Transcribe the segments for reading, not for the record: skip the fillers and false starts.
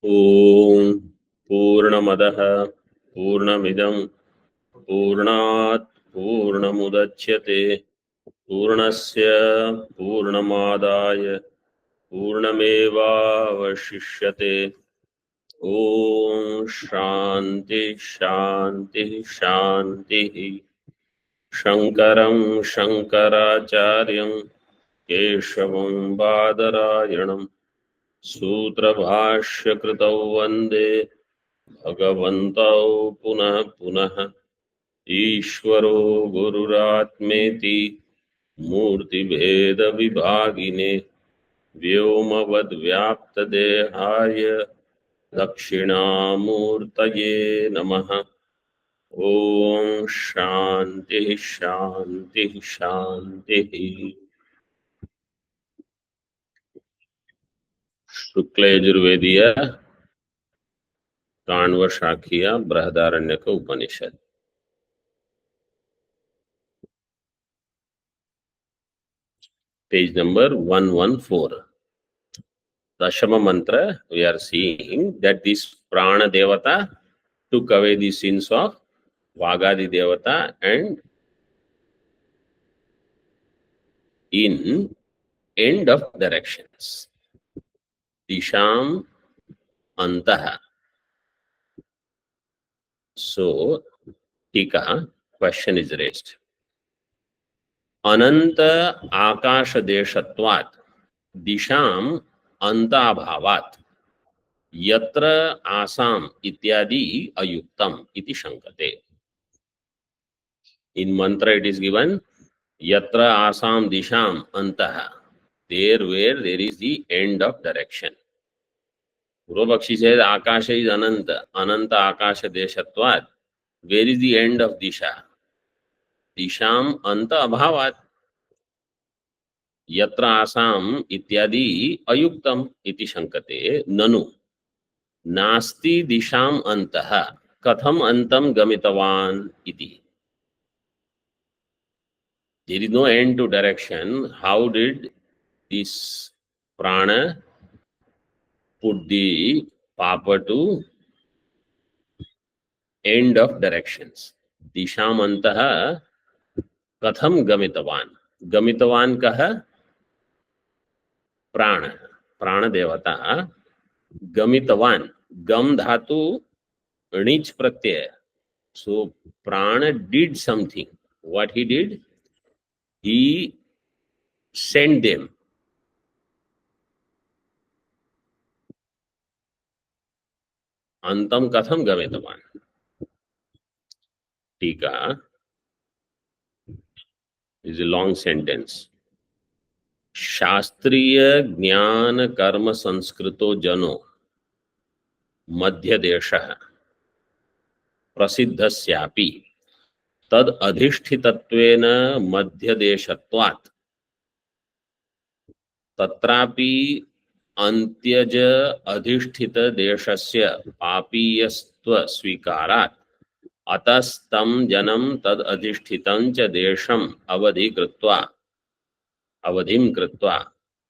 ओम पूर्णमदः पूर्णमिदं पूर्णात् पूर्णमुदच्यते पूर्णस्य पूर्णमादाय पूर्णमेवावशिष्यते। ओम शांति शांति शांति। शंकरं शंकराचार्यं केशवं बादरायणं सूत्रभाष्यकृतौ वन्दे भगवन्तौ पुनः पुनः। ईश्वरो गुरुरात्मेति मूर्तिभेदविभागिने व्योमवद्व्याप्तदेहाय दक्षिणामूर्तये नमः। ओम शांति शांति शांति। शुक्लयजुर्वेदीय Kanva शाखीय Brihadaranyaka Upanishad, page number 114. Dashama mantra, we are seeing that this prana devata took away the sins of Vagadi devata, and in end of directions, Disham Antaha. So, Tika, question is raised. Ananta Akasha Deshatvat Disham Antabhavat Yatra Asam Ityadi Ayuktam Iti Shankate. In mantra it is given Yatra Asam Disham Antaha, there where there is the end of direction. Purvapakshi says Akasha is Ananta, Ananta Akasha Deshatvat. Where is the end of Disha? Disham Anta Abhavat. Yatra Asam Ityadi Ayuktam Iti Shankate. Nanu Nasti Disham Antaha Katham Antam Gamitavan Iti. There is no end to direction. How did this prana put the papa to end of directions? Disham Antaha Katham Gamitavan. Gamitavan kaha prana. Prana devata. Gamitavan. Gam dhatu Nich pratyaya. So prana did something. What he did? He sent them. Antam katham gamitavan. Tika is a long sentence. Shastriya Jnana Karma Sanskrito Jano Madhya Desha Prasiddhasyapi Tad Adhishthitatvena Madhya Deshatvat Tatrapi Antyaja Adhishthita Deshasya Papiyastva Swikarat Atastam Janam Tad Adhishthitang Cha Desham Avadhim Kritva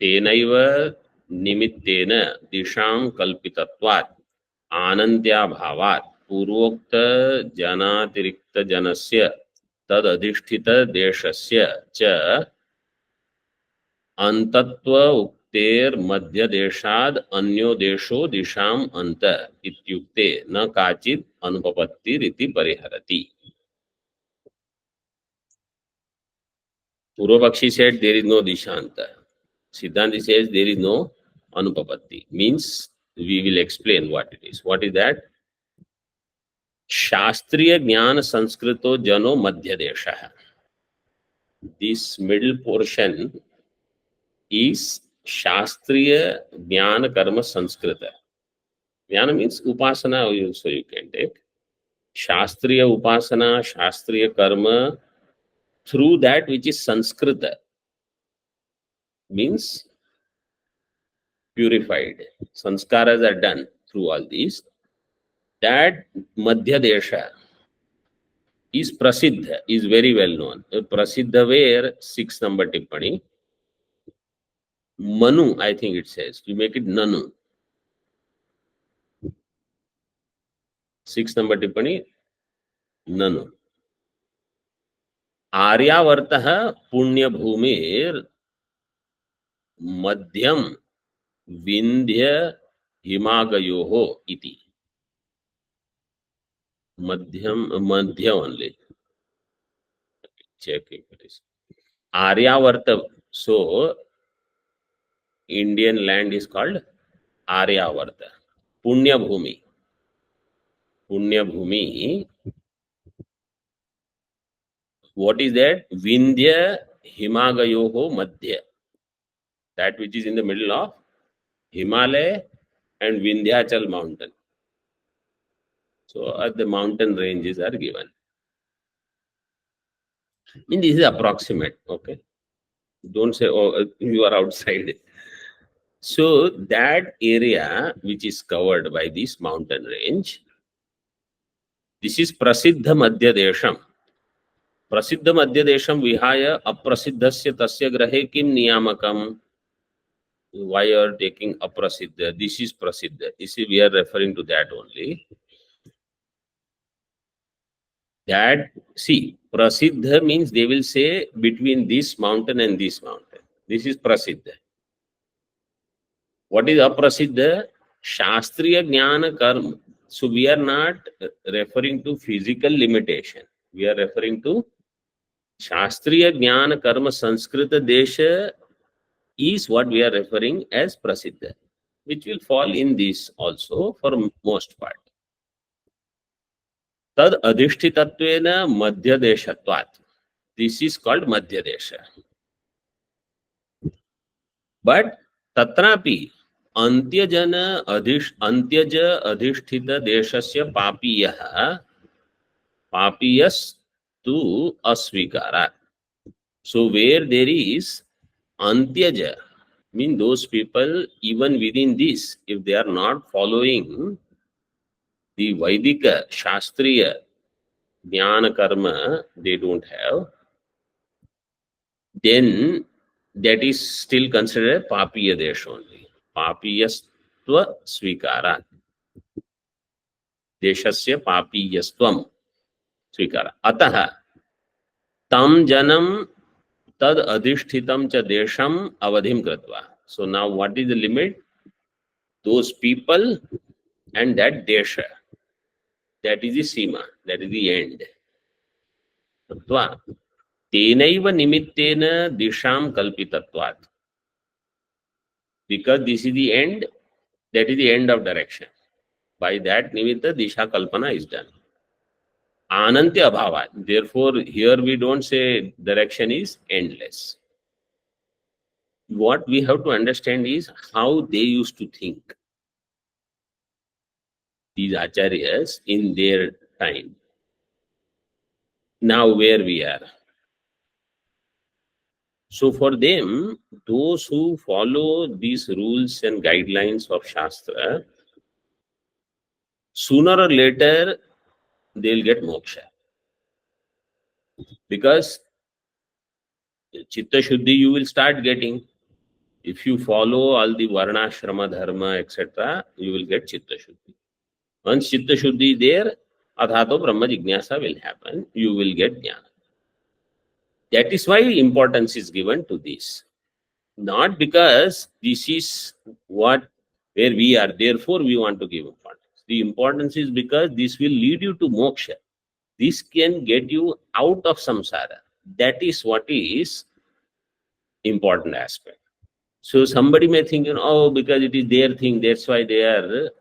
Tenaiva Nimittena Disham Kalpitatvat Anantya Bhavat Purvokta Janatirikta Janasya Tad Adhishthita Deshasya Cha Antatva Ukter Madhya Deshad Anyo Desho Disham Anta Ityukte Na Kachit Anupapatti Riti Pariharati. Purvapakshi said there is no Dishanta. Siddhanti says there is no Anupapatti. Means we will explain what it is. What is that? Shastriya Jnana Sanskrito Jano Madhya Desha. This middle portion is Shastriya Jnana Karma Sanskrita. Jnana means Upasana also you can take. Shastriya Upasana, Shastriya Karma, through that which is Sanskrita, means purified. Sanskaras are done through all these. That Madhya Desha is Prasiddha, is very well known. Prasiddha where 6 number Tippani. Manu, I think it says. You make it Nanu. 6 number टिप्पणी ननु आर्यावर्तः पुण्यभूमिर् मध्यम विंध्य हिमागयोः इति मध्यम मध्य only check if it is Aryavarta. So Indian land is called Aryavarta. Punya Bhumi. Punya Bhumi. What is that? Vindhya Himagayoho Madhya. That which is in the middle of Himalaya and Vindhyachal mountain. So the mountain ranges are given. And this is approximate. Okay. Don't say, oh, you are outside. So that area which is covered by this mountain range, this is Prasiddha Madhya Desham. Prasiddha Madhya Desham Vihaya Aprasiddhasya Tasya Grahe Kim Niyamakam. Why you are taking Aprasiddha? This is Prasiddha. This is, we are referring to that only. That, see, Prasiddha means they will say between this mountain and this mountain. This is Prasiddha. What is Aprasiddha? Shastriya Jnana Karma. So we are not referring to physical limitation. We are referring to Shastriya Jnana Karma Sanskrita Desha is what we are referring as Prasiddha, which will fall in this also for most part. Tad adhishthitatvena Madhya Deshatvat. This is called Madhya Desha. But Tatrapi Antyajana Antyaja Adhishthita Deshasya Papiyah Papiyas to Asvikara. So where there is Antyaja, mean those people even within this, if they are not following the Vaidika, Shastriya, Jnana Karma, they don't have, then that is still considered Papiya Desh only. Papiyastva Svikara. Deshasya Papiyastvam Svikara. Ataha Tam Janam Tad Adhishtitam Cha Desham Avadhim Kratva. So now what is the limit? Those people and that Desha. That is the Sima. That is the end. Kratva. Tenaiva Nimittena Disham Kalpitatvat. Because this is the end, that is the end of direction. By that nimitta, Disha Kalpana is done. Anantya Abhava. Therefore, here we don't say direction is endless. What we have to understand is how they used to think. These acharyas in their time. Now where we are. So for them, those who follow these rules and guidelines of Shastra, sooner or later, they'll get moksha. Because Chitta Shuddhi you will start getting. If you follow all the Varna, Shrama, Dharma, etc., you will get Chitta Shuddhi. Once Chitta Shuddhi is there, Adhato Brahma Jignasa will happen. You will get Jnana. That is why importance is given to this. Not because this is what where we are, therefore we want to give importance. The importance is because this will lead you to moksha. This can get you out of samsara. That is what is important aspect. So somebody may think, oh, because it is their thing, that's why they are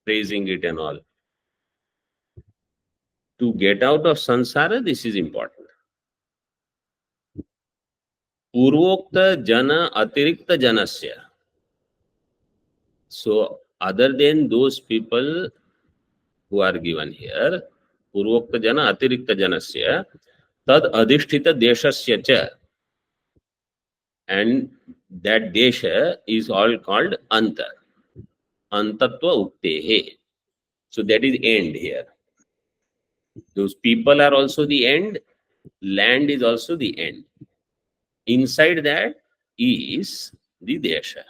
praising it and all. To get out of samsara, this is important. Purvokta jana atirikta janasya. So other than those people who are given here, Purvokta jana atirikta janasya, tad adhishthita deshasya cha. And that desha is all called anta. Antatva uktehe. So that is end here. Those people are also the end. Land is also the end. Inside that is the desha.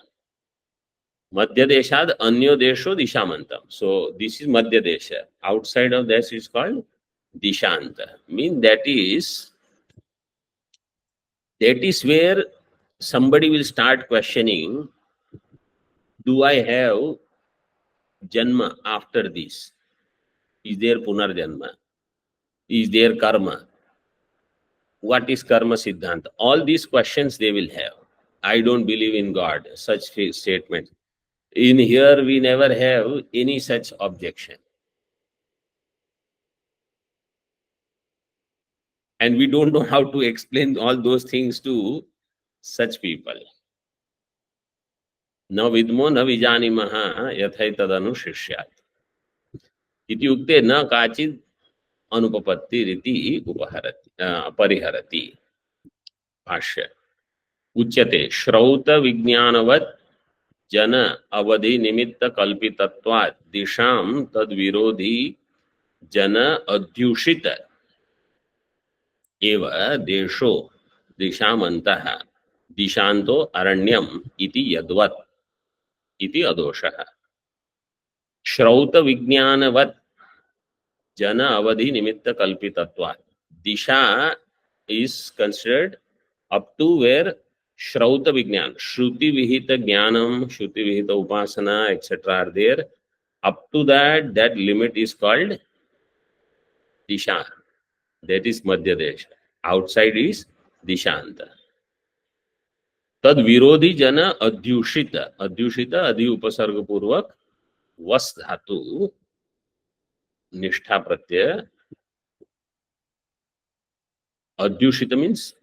Madhya Deshad Anyo Desho Dishamantam. So this is Madhya Desha. Outside of this is called Dishanta. Mean that is where somebody will start questioning, do I have Janma after this? Is there Punarjanma? Is there Karma? What is Karma Siddhanta? All these questions they will have. I don't believe in God. Such statements. In here, we never have any such objection. And we don't know how to explain all those things to such people. न विद्मो न विजानीमः यथैतदनुशिष्यात् इति उक्ते न काचित् अनुपपत्तिरिति उपहरति परिहरति. भाष्य उच्यते श्रौत विज्ञानवत् जन अवधि निमित्त कल्पितत्वात् दिशां तद्विरोधी जन अध्युषित एव देशो दिशामन्तः दिशान्तो अरण्यम् इति यद्वत् इति अदोषः. श्रौत विज्ञानवत् जन अवधि निमित्त कल्पितत्वात्. Disha is considered up to where Shrauta Vignan, Shruti Vihita Jnanam, Shruti Vihita Upasana, etc. are there. Up to that, that limit is called Disha. That is Madhya Desha. Outside is Dishanta. Tad Virodhi Jana Adhyushita. Adhyushita, Adhi Upasarga Purvak, Was Dhatu, Nishtha Pratyaya. Adhyushita means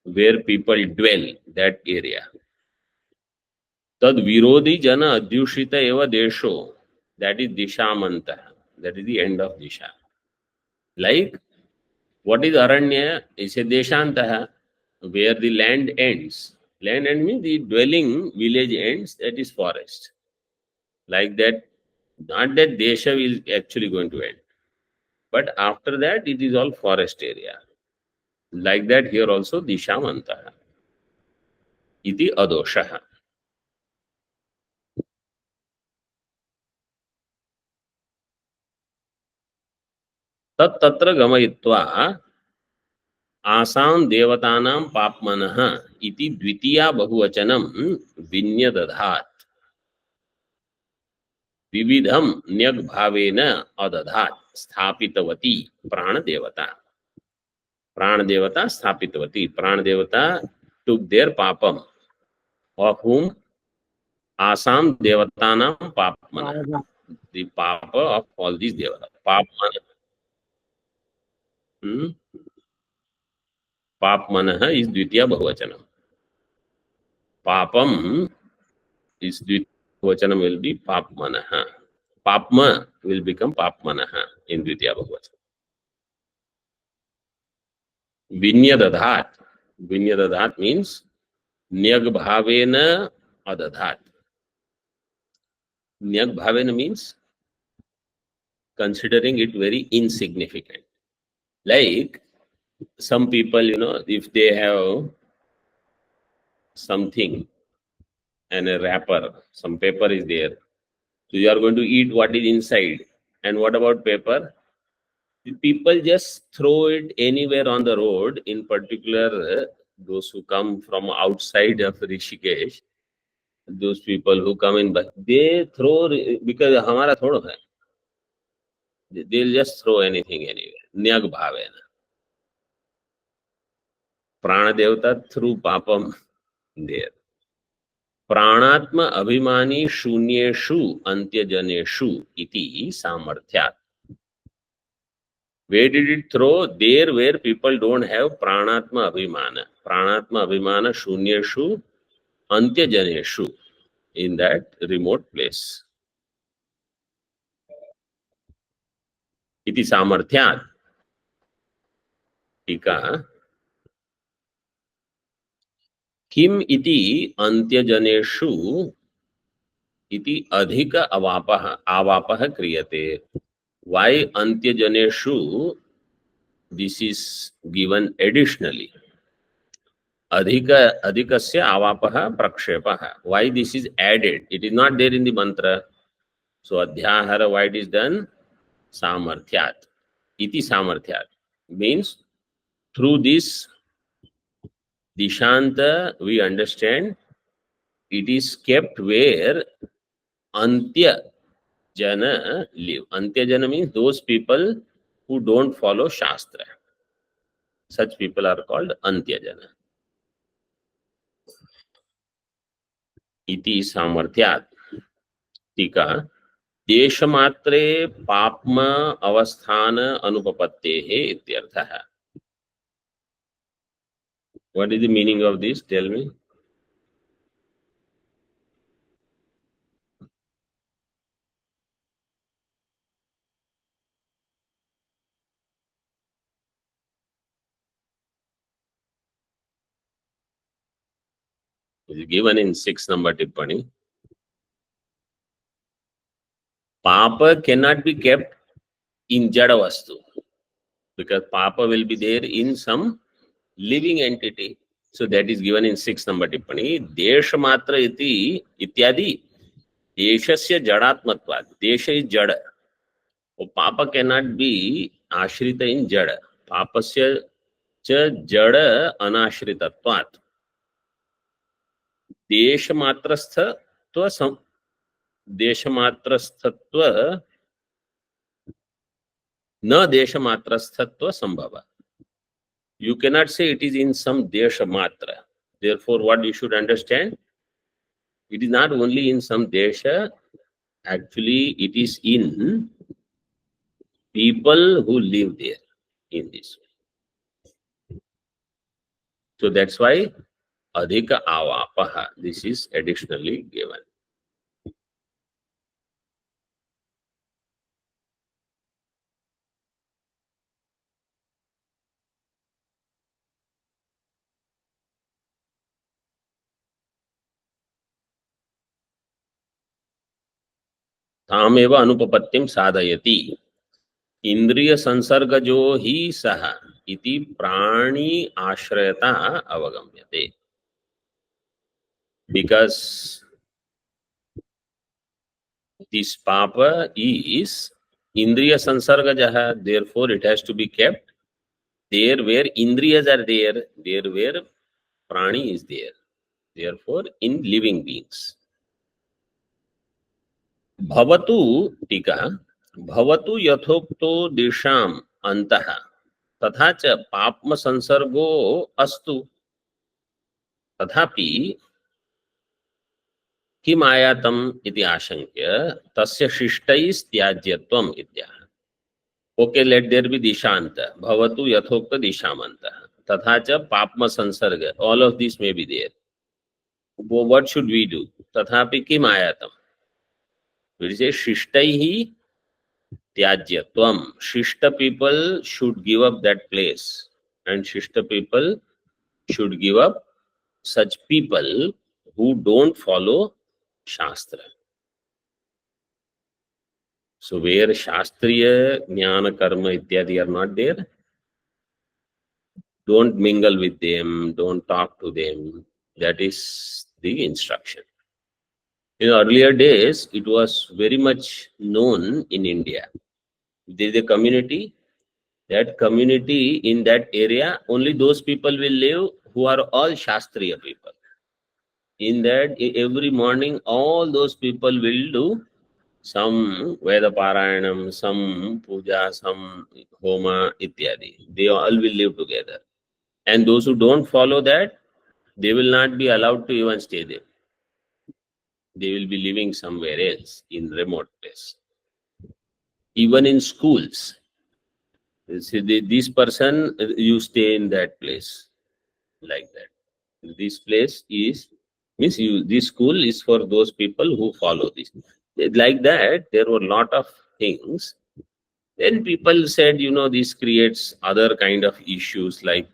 where people dwell, that area. Tad Virodhi Jana Adhyushita Eva Desho, that is Dishamanta, that is the end of Disha. Like, what is Aranya? Is a Deshantaha, where the land ends. Land end means the dwelling village ends, that is forest. Like that, not that Desha is actually going to end. But after that, it is all forest area. Like that, here also Dishamantaha. Iti Adoshaha. तत्र गमयित्वा आसां देवतानां पाप्मनः इति द्वितीया बहुवचनं विन्यदधात्. विविधं न्यग्भावेन अदधात्. स्थापितवती प्राणदेवता. प्राणदेवता स्थापितवती. प्राणदेवता took their papam, of whom आसां देवतानां पाप्मनः, the papa of all these devatas. Papmanah. Papmanah is Dvitiya Bahuvachanam. Papam is Dvitiya Bahuvachanam will be Papmanah. Papma will become Papmanah in Dvitiya Bahuvachanam. Vinyadadhat. Vinyadadhat means Nyagbhavena adadhat. Nyagbhavena means considering it very insignificant. Like some people, if they have something and a wrapper, some paper is there, so you are going to eat what is inside. And what about paper? People just throw it anywhere on the road, in particular those who come from outside of Rishikesh, those people who come in, they throw, because hamara thoda hai. They'll just throw anything anywhere. Nyag bhavena. Prana Devata threw papam there. Pranatma abhimani shunyeshu antyajaneshu iti samarthyat. Where did it throw? There where people don't have pranatma abhimana. Pranatma abhimana shunyeshu antyajaneshu, in that remote place. Iti samarthyat. Tika. Kim iti antyajaneshu iti adhika avapaha kriyate. Why antyajaneshu? This is given additionally. अधिकस्य आवापः प्रक्षेपः. Why this is added? It is not there in the mantra. So adhyahara, why it is done? Samarthyat. Iti samarthyat means through this dishanta we understand it is kept where antya jana live. Antya jana means those people who don't follow shastra. Such people are called antya jana. Iti samarthyat. टीका देशमात्रे पाप्म अवस्थान अनुपपत्तेः इत्यर्थः. What is the meaning of this? Tell me. It is given in 6 number tippani. Papa cannot be kept in jada vastu because papa will be there in some living entity. So that is given in 6 number tippani. Deshamatra iti ityadi. Deshasya jadatmatvat. Desha is jada. Papa cannot be ashrita in jada. Papasya च जड़ अनाश्रितत्वात् देशमात्रस्थत्व देशमात्रस्थत्व न देशमात्रस्थत्व संभव. You cannot say it is in some deshamatra. Therefore, what you should understand, it is not only in some desha, actually it is in people who live there in this way. So that's why adhika avapaha, this is additionally given. तामेव अनुपपत्तिं साधयति. इंद्रिय संसर्गजो ही सह इति प्राणी आश्रयता अवगम्यते. Because this papa is indriya sansargajaha, therefore it has to be kept there where indriyas are there, there where prani is there, therefore in living beings. भवतु टीका भवतु यथोक्तो दिशाम अंतः तथा च पाप्म संसर्गो अस्तु तथापि किम आयातम इति आशंक्य तस्य शिष्टैस्त्याज्यत्वम् इत्याह. ओके, लेट देयर बी दिशांत भवतु यथोक्त दिशामंत तथा च पाप्म संसर्ग, all of this may be there. What should we do? तथापि किम आयातम, इट इज शिष्टैहि त्याज्यत्वम. शिष्ट people should give up that place and शिष्ट people should give up such people who don't follow Shastra. So where Shastriya, Jnana, Karma, ityadi are not there, don't mingle with them, don't talk to them. That is the instruction. In earlier days, it was very much known in India. There is a community, that community in that area, only those people will live who are all Shastriya people. In that, every morning, all those people will do some Veda Parayanam, some Puja, some Homa, ityadi. They all will live together. And those who don't follow that, they will not be allowed to even stay there. They will be living somewhere else in remote place. Even in schools, see, this person, you stay in that place, like that. This place is, means you, this school is for those people who follow this. Like that, there were a lot of things. Then people said, you know, this creates other kind of issues like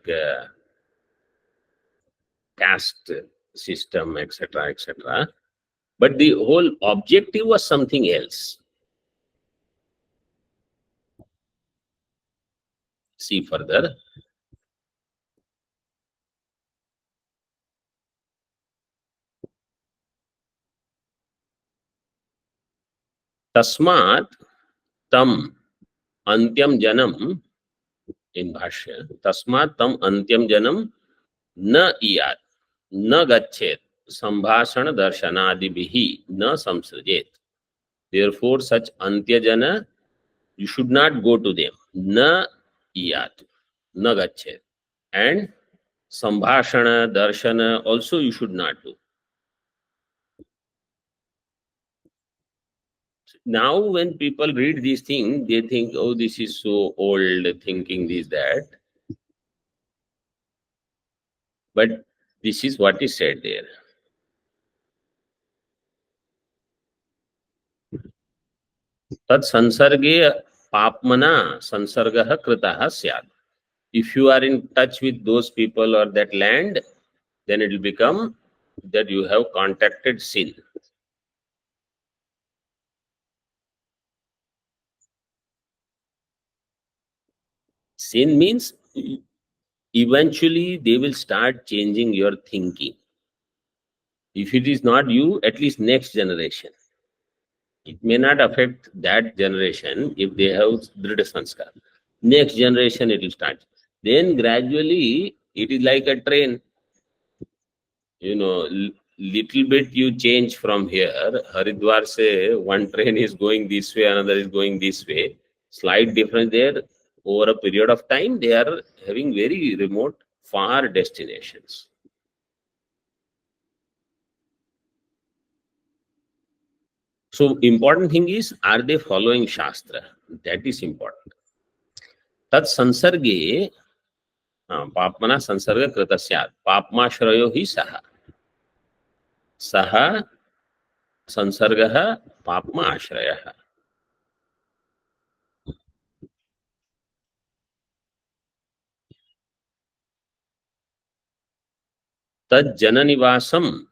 caste system, etc., etc. But the whole objective was something else. See further. तस्मात् तम अंत्यम जन्म, इन भाष्य, तस्मात् तम अंत्यम जन्म न इयात् न गच्छेत संभाषण दर्शनादिभिः न संसृजेत. Therefore such antyajana you should not go to them. Na iyat, na gachet. And sambhashana, darshana also you should not do. Now when people read these things, they think, oh, this is so old, thinking this, that. But this is what is said there. Tat sansarge papmana sansargah kritah syad. If you are in touch with those people or that land, then it will become that you have contacted sin. Sin means eventually they will start changing your thinking. If it is not you, at least next generation. It may not affect that generation if they have Dhrida Sanskar. Next generation it will start. Then gradually it is like a train. You know, little bit you change from here. Haridwar say one train is going this way, another is going this way. Slight difference there. Over a period of time, they are having very remote, far destinations. So important thing is, are they following Shastra? That is important. Tat sansarge, papmana sansarga kritasyat, papma shrayo hi saha. Saha sansargah papma ashrayah. Tad jananivasam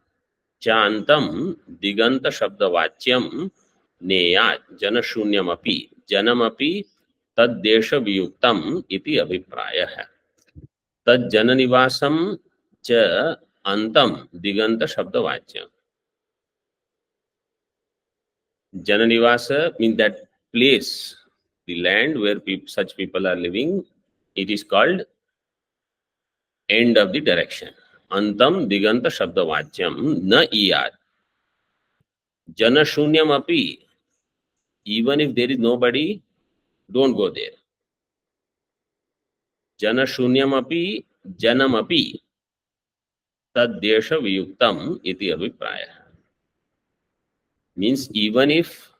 चांतम दिगंत शब्दवाच्यम नेयात जनशून्यमपि जनमपि तद्देश वियुक्तम इति अभिप्रायः. तज्जननिवासम च अंतम दिगंत शब्दवाच्यम. Jananivasa means that place, the land where such people are living. It is called end of the direction. Antam diganta shabdavachyam na iyat. Janashunyam api, even if there is nobody, don't go there. Janashunyam api, janam api, tad desha viyuktam iti abhipraya. Means even if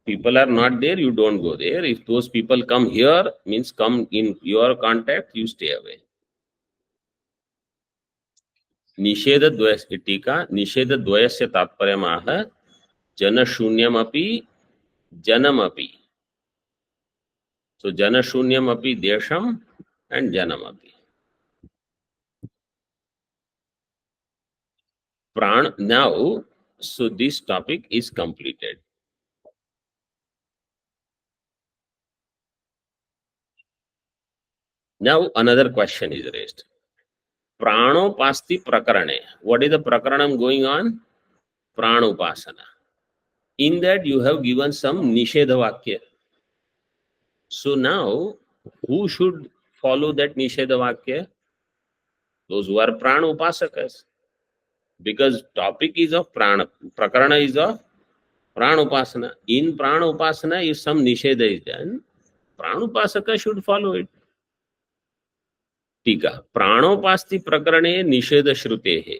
people are not there, you don't go there. If those people come here, means come in your contact, you stay away. निषेध द्वय टीका निषेध द्वयस्य तात्पर्यमाह जनशून्यमपि जनमपि. So janashunyamapi desham and janamapi. Pran. Now, so this topic is completed. Now another question is raised. Pranopasti prakarane. What is the prakaranam going on? Pranopasana. In that you have given some nishedha vakya. So now, who should follow that nishedha vakya? Those who are pranopasakas. Because topic is of prana. Prakarana is of pranopasana. In pranopasana, if some nishedha is done, pranopasaka should follow it. टीका प्राणोपास्ति प्रकरणे निषेध श्रुते है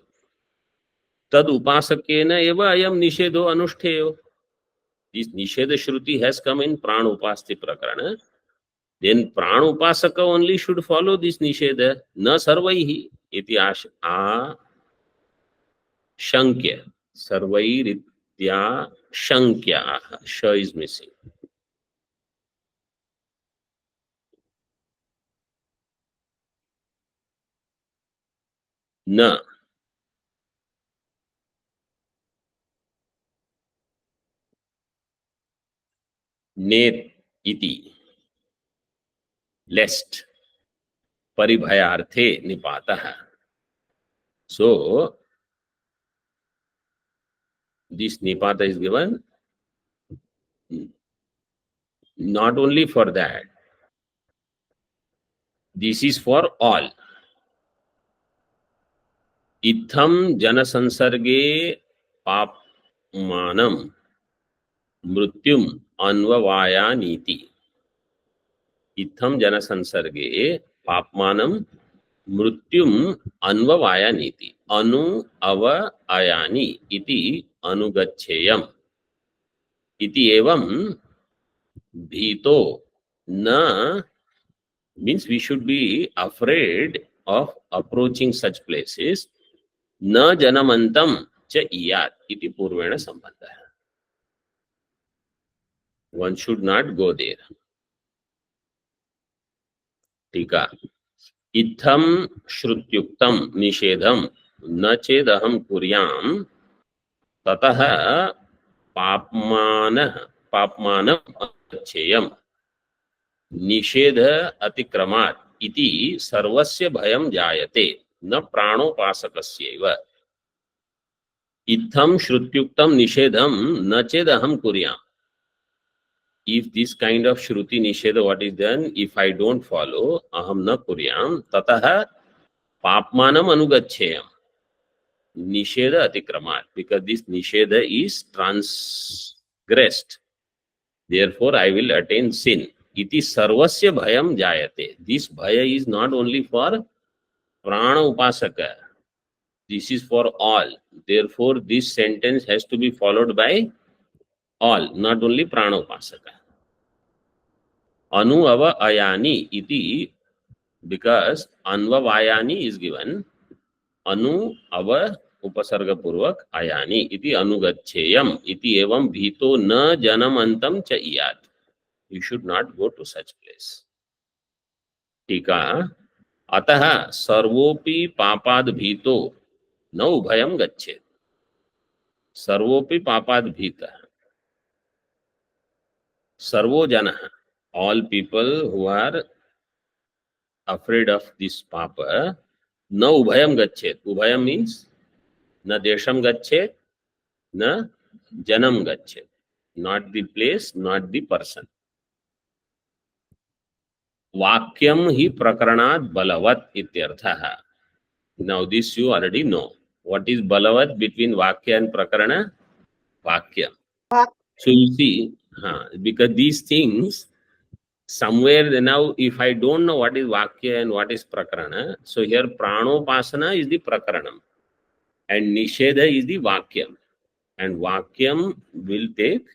तद उपासकेन एव अयम निषेधो अनुष्ठेयो. This निषेध श्रुति has come in प्राणोपास्ति प्रकरण. देन प्राणोपासक ओनली शुड फॉलो दिस निषेध, न सर्वैः इति आशंक्य. सर्वैरित्याशंक्याः. श इज मिसिंग. न नेत इति लेस्ट परिभयार्थे निपातः. So this nipata is given not only for that, this is for all. इत्थम जनसंसर्गे पापमानं मृत्युम अन्ववायानीति. इत्थम जनसंसर्गे पापमानं मृत्युम अन्ववायानीति. अनु अव अयानि इति अनुगच्छेयम् इति एवं भीतो न, means we should be afraid of approaching such places. न जनमंतम च iyat iti पूर्वेण संबंधः. One should not go there. टीका. इत्थम श्रुत्युक्तम निषेधम न चेदहम कुर्याम ततः पापमानम् अच्छेयम् निषेध अतिक्रमात् इति सर्वस्य भयं जायते न प्राणोपासकस्यैव. इत्थम श्रुत्युक्तम निषेधम न चेदहम कुर्याम. If this kind of shruti nisheda, what is done? If I don't follow, aham na kuryam, tataha papmanam anugaccheyam. Nisheda atikramat, because this nisheda is transgressed. Therefore, I will attain sin. Iti sarvasya bhayam jayate. This bhaya is not only for prana upasaka. This is for all. Therefore, this sentence has to be followed by all, not only prana upasaka. Anu ava ayani iti, because anvavayani is given. Anu ava upasarga purvak ayani iti anugaccheyam iti evam bhito na janam antam cha iyat. You should not go to such place. Tika. Ataha sarvopi papad bhito na ubhayam gacchet. Sarvopi papad bhita. Sarvo janaha. All people who are afraid of this papa, na ubhayam gacchet. Ubhayam means na desham gacchet, na janam gacchet. Not the place, not the person. Vakyam hi prakaranat balavat ityarthaha. Now this you already know. What is balavat between vakya and prakarana? Vakya. So you see, because these things, somewhere now, if I don't know what is vakya and what is prakarana, so here pranopasana is the prakaranam and nisheda is the vakyam, and vakyam will take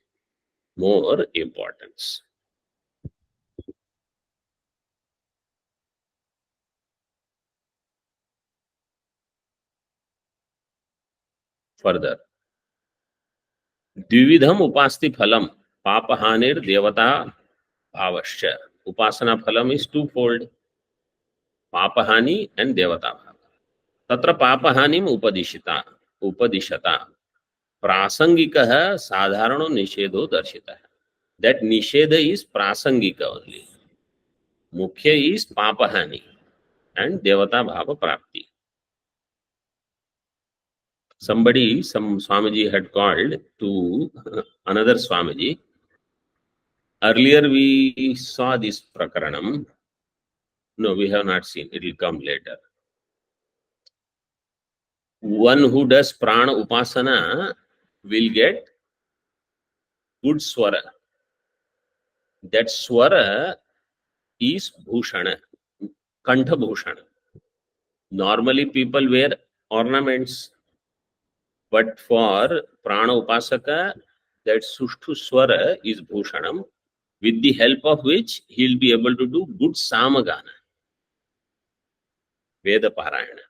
more importance. Further, द्विविधम उपास्ति फलम पापहानिर देवता भावश्च. Upasana phalam is twofold, papahani and devata bhava. Tatra papahanim upadishata prasangikah sadharano nishedho darshita. That nisheda is prasangika only. Mukhya is papahani and devata bhava prapti. Some Swamiji had called to another Swamiji. Earlier we saw this prakaranam. No, we have not seen. It will come later. One who does prana upasana will get good swara. That swara is bhushana, kantha bhushana. Normally people wear ornaments, but for prana upasaka, that sushtu swara is bhushanam, with the help of which he will be able to do good samagana, Veda Parayana.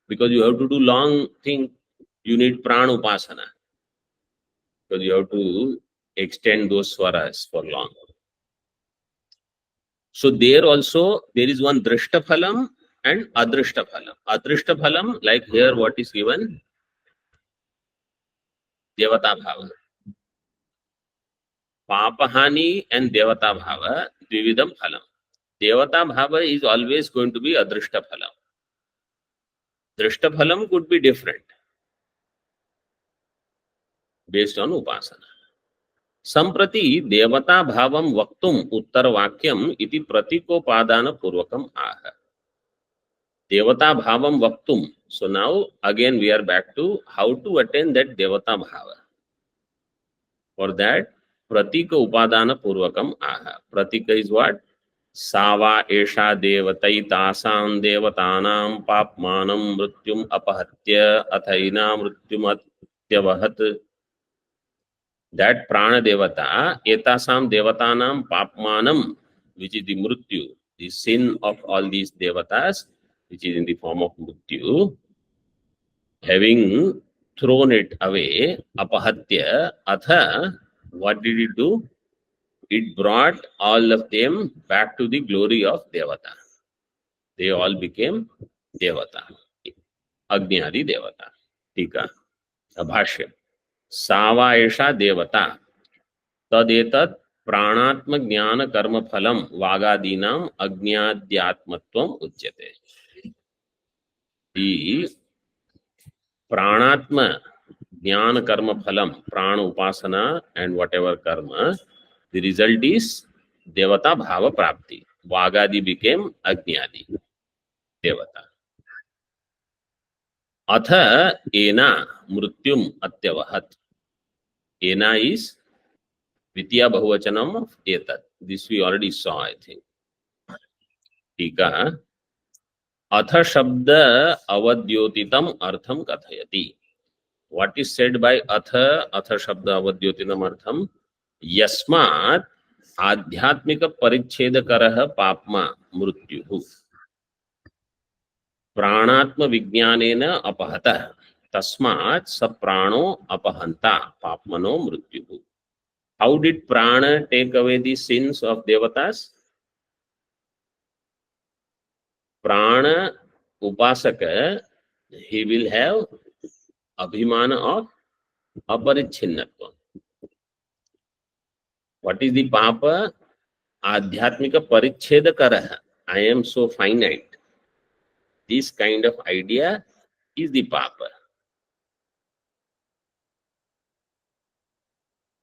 Because you have to do long thing, you need prana upasana. Because you have to extend those swaras for long. So there also, there is one drishta phalam and adrishta phalam. Adrishta phalam, like here what is given? Devata bhava. Papahani and devata bhava, dvividam phalam. Devata bhava is always going to be adrishta phalam. Drishta phalam could be different based on upasana. संप्रति देवता भावं वक्तुम उत्तरवाक्यम इति प्रतीकोपादान पूर्वकम आह। देवता भावं वक्तुम, so now again we are back to how to attain that devata bhava. For that pratika upadana purvakam aha. Pratika is what? Sava esha devataitasam devatanam papmanam mrityum apahatya athaina mrityum atyavahat. That prana devata etasam devatanam papmanam, which is the mrityu, the sin of all these devatas, which is in the form of mrityu, having thrown it away, apahatya, atha, what did it do? It brought all of them back to the glory of Devata. They all became Devata. Agni Adi Devata. Tika. Abhashya. Sava Esha Devata. Tadetat Pranatma Jnana Karma Phalam Vagadinam Agnyadhyatmatvam Uchyate. The Pranatma Jnana Karma Phalam, Prana Upasana and whatever karma, the result is Devata Bhava Prapti. Vagadi became Agnyadi Devata. Atha Ena Mrutyum Atyavahat. Ena is Vitya Bahuvachanam of Etat. This we already saw, I think. Tika. Atha Shabda Avadyotitam Artham Kathayati. What is said by Atha Shabda Avadyotitam Artham? Yasmat आध्यात्मिक परिच्छेदकरः पाप्मा मृत्युः प्राणात्म विज्ञानेन अपहतः तस्मात् स प्राणो अपहंता पाप्मनो मृत्युः. How did prana take away the sins of devatas? Prana upasaka, he will have abhimana of aparichinnatva. What is the papa? Adhyatmika parichedakaraha. I am so finite. This kind of idea is the papa.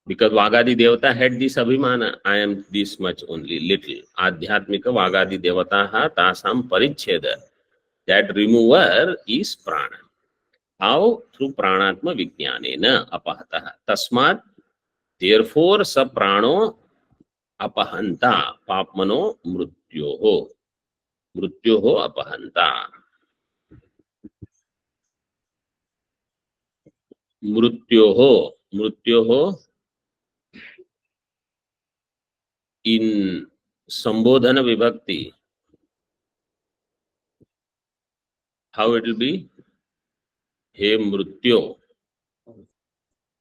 Because Vagadi Devata had this abhimana, I am this much only, little. Adhyatmika Vagadi Devataha tasam paricheda. That remover is prana. How? Through pranatma vijnanena apahataha. Tasmat, therefore sa prano apahanta papmano mrutyoho. Mrutyoho apahanta. Mrutyoho in Sambodhana Vibhakti. How it will be? He Mrutyo.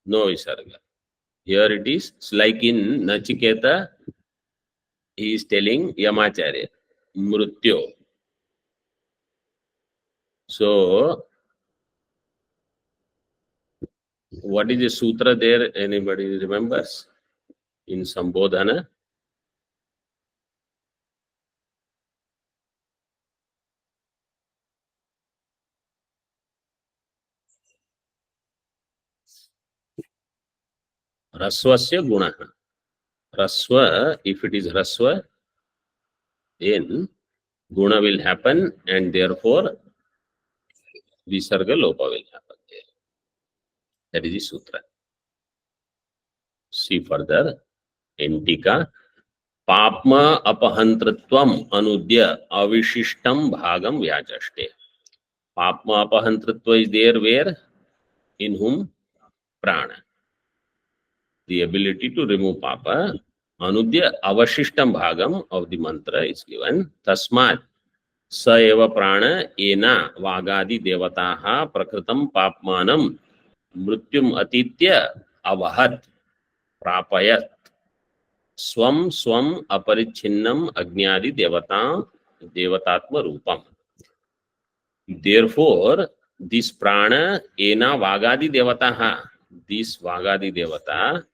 No Visarga. Here it is, it's like in Nachiketa, he is telling Yamacharya, Mrutyo. So, what is the sutra there? Anybody remembers? In Sambodhana? Rasvasya gunaha. Rasva, if it is Rasva, then guna will happen and therefore Visarga Lopa will happen there. That is the sutra. See further. Entika. Papma apahantratvam anudya avishishtam bhagam vyajashte. Papma apahantratva is there where? In whom? Prana. The ability to remove papa. Anudya avashishtam bhagam of the mantra is given. Tasmat sa eva prana ena vagadi devataha prakritam papmanam mrityum atitya avahat prapayat swam swam aparichinnam agnyadi devatatma rupam. Therefore, this prana ena vagadi devataha, this vagadi devata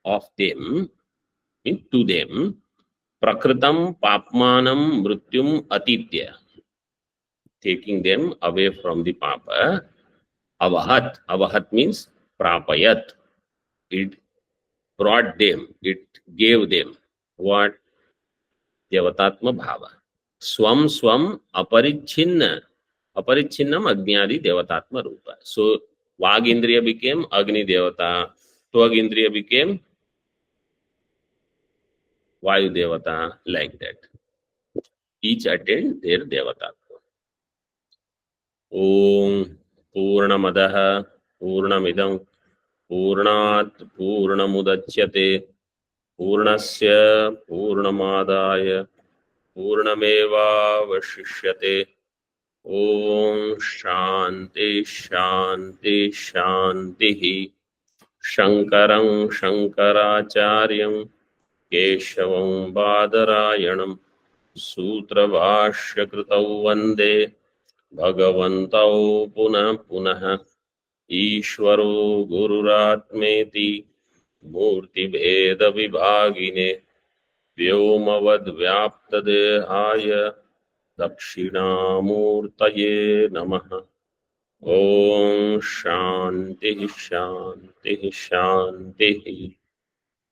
of them, to them, prakritam papmanam mrityum atitya, taking them away from the papa, avahat. Avahat means prapayat. It brought them, it gave them what? देवतात्म भाव. स्वम स्वम अपरिच्छिन्नम अग्नि देवतात्म रूप. So Vag Indriya became Agni Devata, Twag Indriya became Vayu Devata, like that. Each attained their Devatatma. Om Purnamadah Purnamidam Purnat Purnamudachyate Purnasya Purnamadaya Purnamevavashishyate. Om Shanti Shanti Shanti. Shankaram Shankaracharyam Keshavam Badarayanam Sutrabhashyakritau Vande Bhagavantau Punah Punah Ishvaro Gururatmeti Murti Bheda Vibhagine Vyomavad Vyaptadehaya Dakshinamurtaye Namaha. Om Shanti Shanti Shanti.